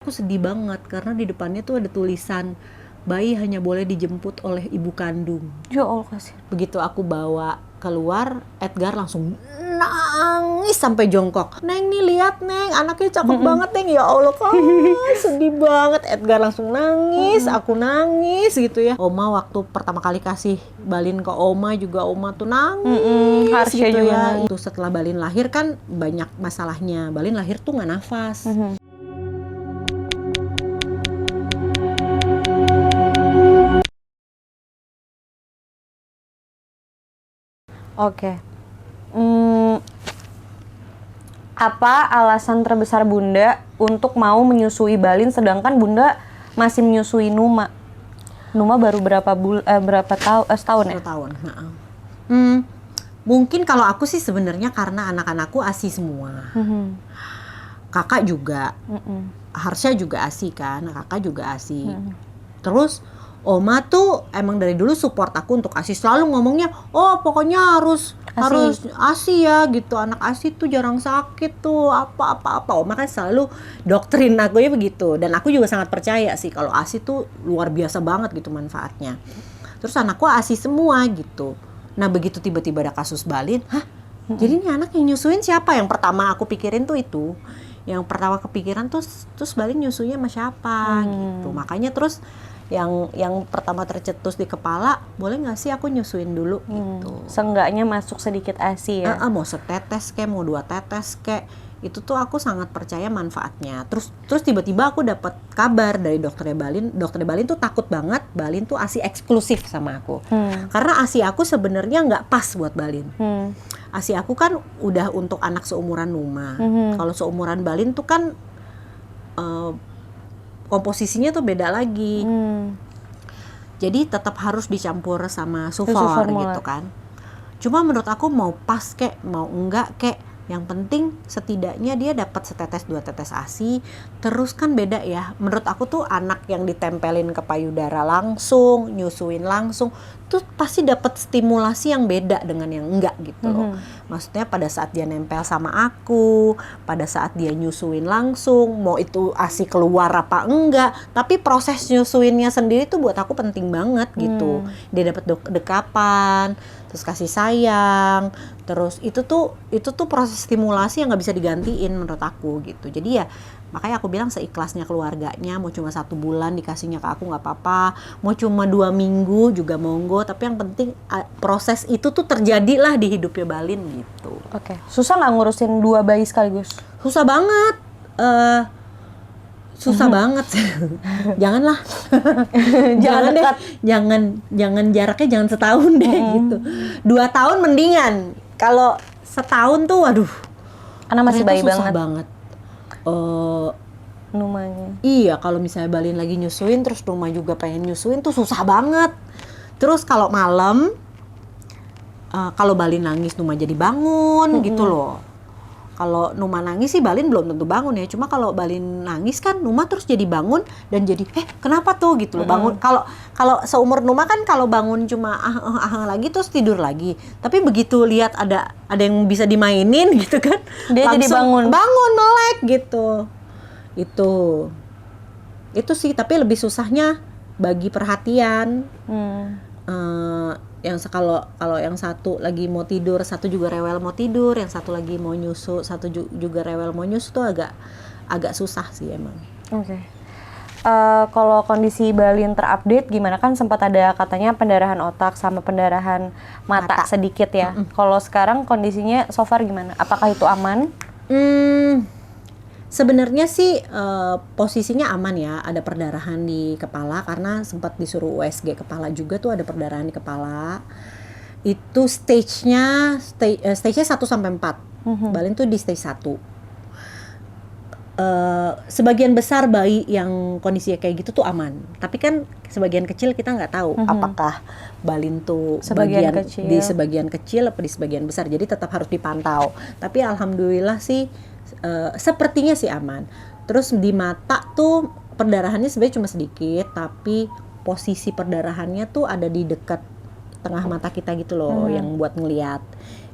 aku sedih banget karena di depannya tuh ada tulisan bayi hanya boleh dijemput oleh ibu kandung. Ya Allah, kasih. Begitu aku bawa keluar, Edgar langsung nangis sampai jongkok. Neng nih lihat Neng, anaknya cakep banget Neng. Ya Allah Kak, sedih banget. Edgar langsung nangis, aku nangis gitu ya. Oma waktu pertama kali kasih balin ke Oma juga Oma tuh nangis Harsha gitu juga ya. nangis. Itu setelah balin lahir kan banyak masalahnya. Balin lahir tuh nggak nafas. Oke. Apa alasan terbesar Bunda untuk mau menyusui Balin sedangkan Bunda masih menyusui Numa? Numa baru setahun ya? 1 tahun. Mungkin kalau aku sih sebenarnya karena anak-anakku ASI semua. Kakak juga. Harsha juga ASI kan, kakak juga ASI. Terus Oma tuh emang dari dulu support aku untuk ASI, selalu ngomongnya, oh pokoknya harus ASI ya gitu, anak ASI tuh jarang sakit tuh, apa. Oma kan selalu doktrin aku ya begitu, dan aku juga sangat percaya sih kalau ASI tuh luar biasa banget gitu manfaatnya. Terus anakku ASI semua gitu. Nah begitu tiba-tiba ada kasus balin, jadi ini anak yang nyusuin siapa? Yang pertama aku pikirin tuh itu. Yang pertama kepikiran tuh terus balin nyusunya sama siapa gitu. Makanya terus yang pertama tercetus di kepala, boleh nggak sih aku nyusuin dulu gitu. Seenggaknya masuk sedikit ASI ya. Mau setetes kek, mau 2 tetes kek, itu tuh aku sangat percaya manfaatnya. Terus tiba-tiba aku dapat kabar dari dokternya Balin. Dokternya Balin tuh takut banget Balin tuh ASI eksklusif sama aku. Karena ASI aku sebenarnya nggak pas buat Balin. ASI aku kan udah untuk anak seumuran Numa. Kalau seumuran Balin tuh kan komposisinya tuh beda lagi. Jadi tetap harus dicampur sama sufor gitu kan. Cuma menurut aku mau pas kek, mau enggak kek, yang penting setidaknya dia dapat setetes 2 tetes ASI. Terus kan beda ya. Menurut aku tuh anak yang ditempelin ke payudara langsung, nyusuin langsung, tuh pasti dapat stimulasi yang beda dengan yang enggak gitu loh. Maksudnya pada saat dia nempel sama aku, pada saat dia nyusuin langsung, mau itu ASI keluar apa enggak, tapi proses nyusuinnya sendiri tuh buat aku penting banget gitu. Dia dapat dekapan, terus kasih sayang, terus itu tuh proses stimulasi yang nggak bisa digantiin menurut aku gitu. Jadi ya makanya aku bilang seikhlasnya keluarganya, mau cuma 1 bulan dikasihnya ke aku nggak apa-apa, mau cuma 2 minggu juga monggo, tapi yang penting proses itu tuh terjadilah di hidupnya Balin gitu. Oke. Susah nggak ngurusin 2 bayi sekaligus? Susah banget. Susah banget. Janganlah. Jangan deh. Jangan jaraknya jangan setahun deh gitu. 2 tahun mendingan. Kalau setahun tuh waduh. Karena masih bayi susah banget. banget. Numanya. Iya, kalau misalnya Balin lagi nyusuin terus Numa juga pengen nyusuin tuh susah banget. Terus kalau malam kalau Balin nangis Numa jadi bangun gitu loh. Kalau Numa nangis sih Balin belum tentu bangun ya. Cuma kalau Balin nangis kan Numa terus jadi bangun dan jadi kenapa tuh gitu loh bangun. Kalau seumur Numa kan kalau bangun cuma lagi terus tidur lagi. Tapi begitu lihat ada yang bisa dimainin gitu kan, dia jadi bangun melek gitu. Itu sih, tapi lebih susahnya bagi perhatian. Yang kalau yang satu lagi mau tidur, satu juga rewel mau tidur, yang satu lagi mau nyusu, satu juga rewel mau nyusu tuh agak susah sih emang. Oke. Kalau kondisi Balin terupdate gimana, kan sempat ada katanya pendarahan otak sama pendarahan mata sedikit ya. Kalau sekarang kondisinya so far gimana? Apakah itu aman? Sebenarnya sih posisinya aman ya, ada perdarahan di kepala karena sempat disuruh USG kepala juga tuh ada perdarahan di kepala. Itu stage-nya 1 sampai 4. Balin tuh di stage 1. Sebagian besar bayi yang kondisinya kayak gitu tuh aman. Tapi kan sebagian kecil kita nggak tahu apakah Balin tuh di sebagian kecil apa di sebagian besar. Jadi tetap harus dipantau. Tapi alhamdulillah sih sepertinya sih aman. Terus di mata tuh perdarahannya sebenarnya cuma sedikit, tapi posisi perdarahannya tuh ada di dekat tengah mata kita gitu loh, yang buat ngelihat.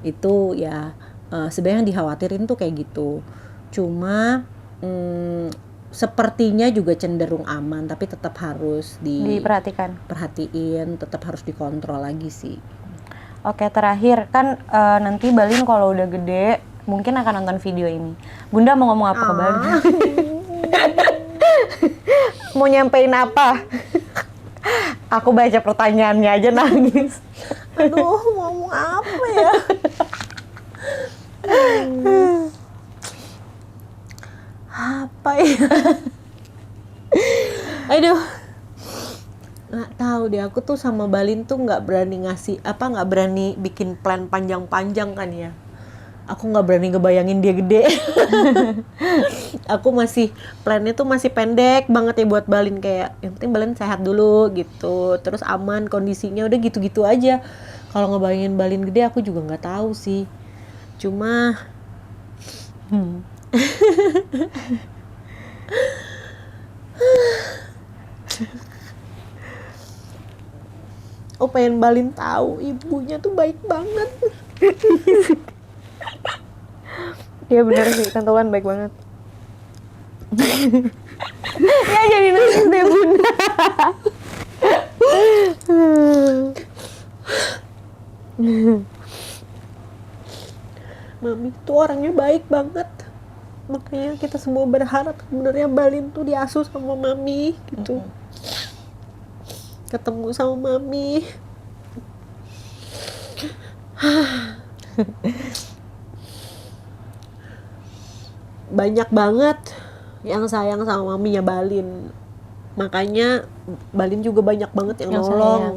Itu ya sebenarnya yang dikhawatirin tuh kayak gitu. Cuma sepertinya juga cenderung aman, tapi tetap harus diperhatiin, tetap harus dikontrol lagi sih. Oke, terakhir kan nanti Balin kalau udah gede mungkin akan nonton video ini. Bunda mau ngomong apa ke Balin? Mau nyampein apa? Aku baca pertanyaannya aja nangis. Aduh, mau ngomong apa ya? Apa ya? Aduh, nggak tahu deh. Aku tuh sama Balin tuh nggak berani nggak berani bikin plan panjang-panjang kan ya. Aku nggak berani ngebayangin dia gede. Aku plannya tuh masih pendek banget ya buat Balin, kayak yang penting Balin sehat dulu gitu, terus aman kondisinya, udah gitu-gitu aja. Kalau ngebayangin Balin gede aku juga nggak tahu sih. Cuma aku pengen Balin tahu ibunya tuh baik banget. Iya benar sih, Tante Ulan baik banget. Ya jadi nangis deh Bunda. Mami tuh orangnya baik banget. Makanya kita semua berharap sebenarnya Balin tuh diasuh sama Mami gitu. Ketemu sama Mami. Banyak banget yang sayang sama maminya Balin. Makanya Balin juga banyak banget yang nolong.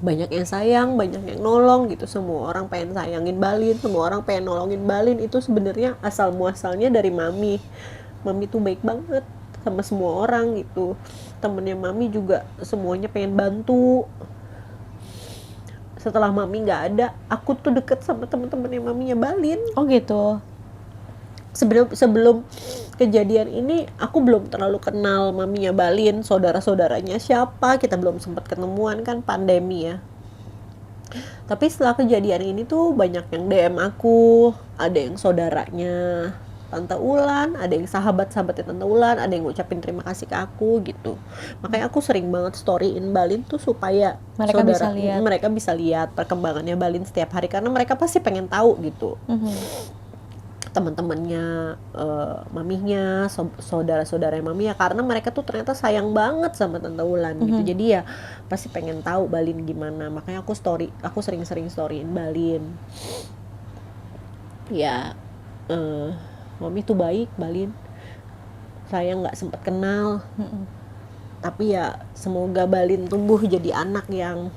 Banyak yang sayang, banyak yang nolong gitu. Semua orang pengen sayangin Balin, semua orang pengen nolongin Balin. Itu sebenarnya asal muasalnya dari Mami. Mami tuh baik banget sama semua orang gitu. Temennya Mami juga semuanya pengen bantu. Setelah Mami nggak ada, aku tuh deket sama temen-temennya Maminya Balin. Oh gitu. Sebelum kejadian ini aku belum terlalu kenal maminya Balin, saudara-saudaranya siapa, kita belum sempat ketemuan kan, pandemi ya. Tapi setelah kejadian ini tuh banyak yang DM aku, ada yang saudaranya Tante Ulan, ada yang sahabat-sahabatnya Tante Ulan, ada yang ngucapin terima kasih ke aku gitu. Makanya aku sering banget storyin Balin tuh supaya mereka bisa lihat perkembangannya Balin setiap hari, karena mereka pasti pengen tahu gitu. Teman-temannya maminya, saudara-saudara mami ya, karena mereka tuh ternyata sayang banget sama Tante Ulan gitu. Jadi ya pasti pengen tahu Balin gimana. Makanya aku sering-sering storyin Balin. Ya mami tuh baik, Balin. Saya nggak sempat kenal. Tapi ya semoga Balin tumbuh jadi anak yang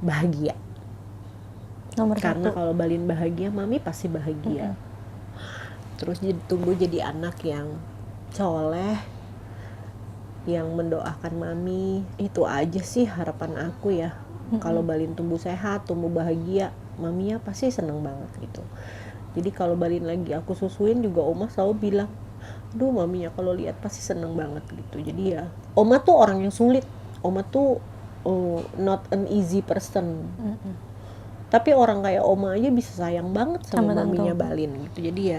bahagia. Karena kalau Balin bahagia, Mami pasti bahagia. Terus tumbuh jadi anak yang soleh, yang mendoakan Mami. Itu aja sih harapan aku ya. Kalau Balin tumbuh sehat, tumbuh bahagia, Mami ya pasti seneng banget gitu. Jadi kalau Balin lagi aku susuin juga Oma selalu bilang, aduh Mami ya kalau lihat pasti seneng banget gitu. Jadi ya Oma tuh orang yang sulit. Oma tuh not an easy person. Tapi orang kayak Oma aja bisa sayang banget sama maminya Balin gitu. Jadi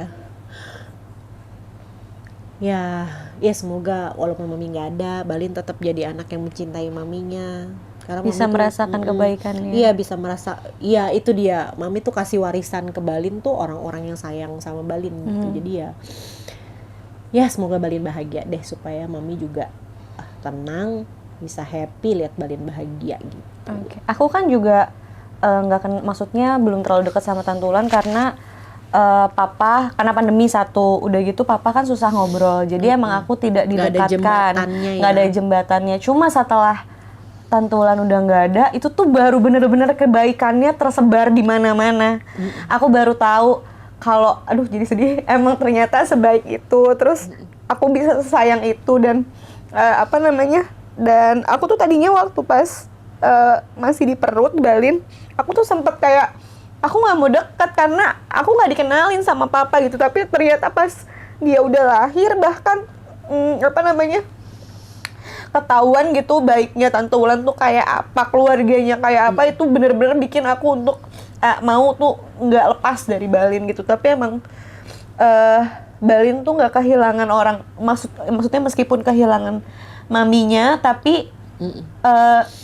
ya semoga walaupun mami nggak ada, Balin tetap jadi anak yang mencintai maminya. Karena bisa mami merasakan kebaikannya. Iya, bisa merasa. Iya, itu dia. Mami tuh kasih warisan ke Balin tuh orang-orang yang sayang sama Balin gitu. Jadi ya semoga Balin bahagia deh, supaya mami juga tenang, bisa happy lihat Balin bahagia gitu. Aku kan juga maksudnya belum terlalu dekat sama Tante Ulan karena papa, karena pandemi satu, udah gitu papa kan susah ngobrol, jadi emang aku tidak didekatkan, nggak ada jembatannya. Cuma setelah Tante Ulan udah nggak ada, itu tuh baru bener-bener kebaikannya tersebar di mana-mana. Aku baru tahu kalau, aduh jadi sedih, emang ternyata sebaik itu, terus aku bisa sayang itu dan dan aku tuh tadinya waktu pas masih di perut Balin, aku tuh sempet kayak aku nggak mau deket karena aku nggak dikenalin sama papa gitu. Tapi ternyata pas dia udah lahir, bahkan ketahuan gitu baiknya Tante Ulan tuh kayak apa, keluarganya kayak apa, itu bener-bener bikin aku untuk mau tuh nggak lepas dari Balin gitu. Tapi emang Balin tuh nggak kehilangan orang, maksudnya meskipun kehilangan maminya, tapi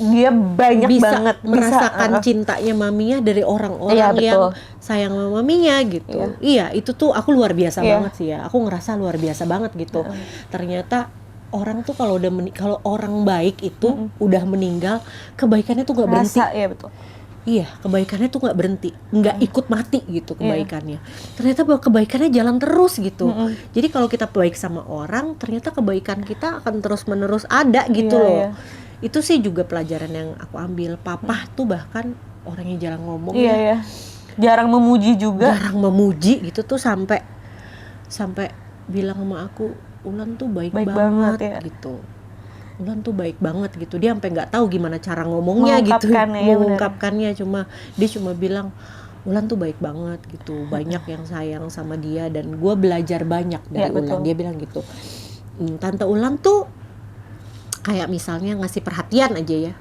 dia banyak bisa banget merasakan cintanya maminya dari orang-orang yang sayang sama maminya gitu. Iya, itu tuh aku luar biasa banget sih ya. Aku ngerasa luar biasa banget gitu. Ternyata orang tuh kalau kalau orang baik itu udah meninggal, kebaikannya tuh nggak berhenti. Iya betul. Iya, kebaikannya tuh nggak berhenti, nggak ikut mati gitu kebaikannya. Ternyata bahwa kebaikannya jalan terus gitu. Jadi kalau kita baik sama orang, ternyata kebaikan kita akan terus-menerus ada gitu loh. Itu sih juga pelajaran yang aku ambil. Papa tuh bahkan orangnya jarang ngomong ya. Jarang memuji juga. Jarang memuji gitu tuh sampai bilang sama aku, Ulan tuh baik banget gitu. Ulan tuh baik banget gitu. Dia sampai nggak tahu gimana cara ngomongnya gitu, mengungkapkannya. Dia cuma bilang, Ulan tuh baik banget gitu. Banyak yang sayang sama dia dan gue belajar banyak dari Ulan. Dia bilang gitu. Tante Ulan tuh kayak misalnya ngasih perhatian aja ya.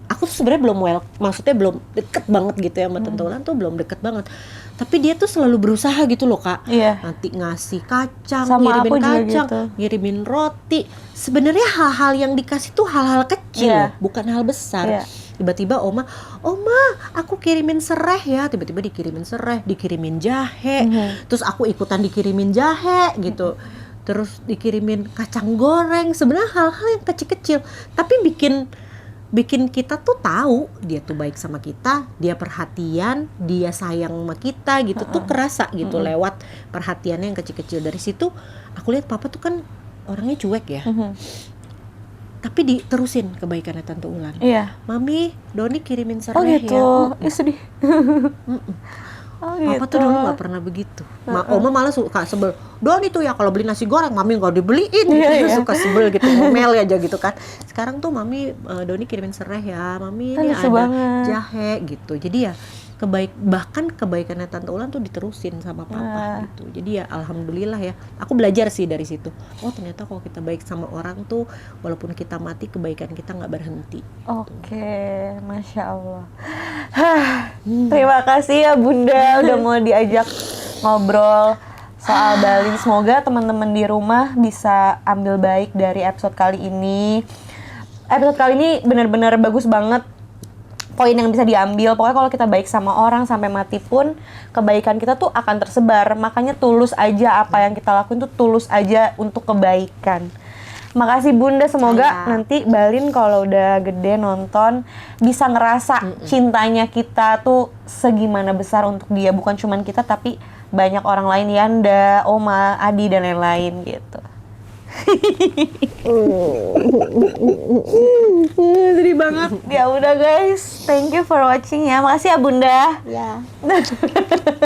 Aku tuh sebenarnya maksudnya belum deket banget gitu ya sama Tante Ulan tuh belum deket banget. Tapi dia tuh selalu berusaha gitu loh Kak. Nanti ngasih kacang, ngirimin kacang, gitu. Ngirimin roti. Sebenarnya hal-hal yang dikasih tuh hal-hal kecil, bukan hal besar. Tiba-tiba Oma, aku kirimin serai ya. Tiba-tiba dikirimin serai, dikirimin jahe. Terus aku ikutan dikirimin jahe gitu. Terus dikirimin kacang goreng. Sebenarnya hal-hal yang kecil-kecil, tapi bikin kita tuh tahu dia tuh baik sama kita, dia perhatian, dia sayang sama kita gitu. Tuh kerasa gitu lewat perhatiannya yang kecil-kecil. Dari situ aku lihat Papa tuh kan orangnya cuek ya. Tapi diterusin kebaikannya Tante Ulan. Mami, Doni kirimin serai ya. Sedih. Papa tuh dulu gak pernah begitu. Oma malah suka sebel. Doni tuh ya kalau beli nasi goreng Mami gak dibeliin. Suka sebel gitu, ngomel aja gitu kan. Sekarang tuh Mami, Doni kirimin serai ya. Mami ini ada jahe gitu. Jadi ya bahkan kebaikannya Tante Ulan tuh diterusin sama Papa gitu. Jadi ya alhamdulillah ya. Aku belajar sih dari situ. Oh ternyata kalau kita baik sama orang tuh walaupun kita mati kebaikan kita nggak berhenti. Oke, Masya Allah. Terima kasih ya Bunda udah mau diajak ngobrol soal Balin. Semoga teman-teman di rumah bisa ambil baik dari episode kali ini. Episode kali ini benar-benar bagus banget. Poin yang bisa diambil, pokoknya kalau kita baik sama orang sampai mati pun kebaikan kita tuh akan tersebar. Makanya tulus aja, apa yang kita lakuin tuh tulus aja untuk kebaikan. Makasih Bunda, semoga nanti Balin kalau udah gede nonton bisa ngerasa cintanya kita tuh segimana besar untuk dia. Bukan cuman kita tapi banyak orang lain, Yanda, Oma, Adi dan lain-lain gitu. Sedih banget. Ya udah guys, thank you for watching ya. Makasih ya Bunda.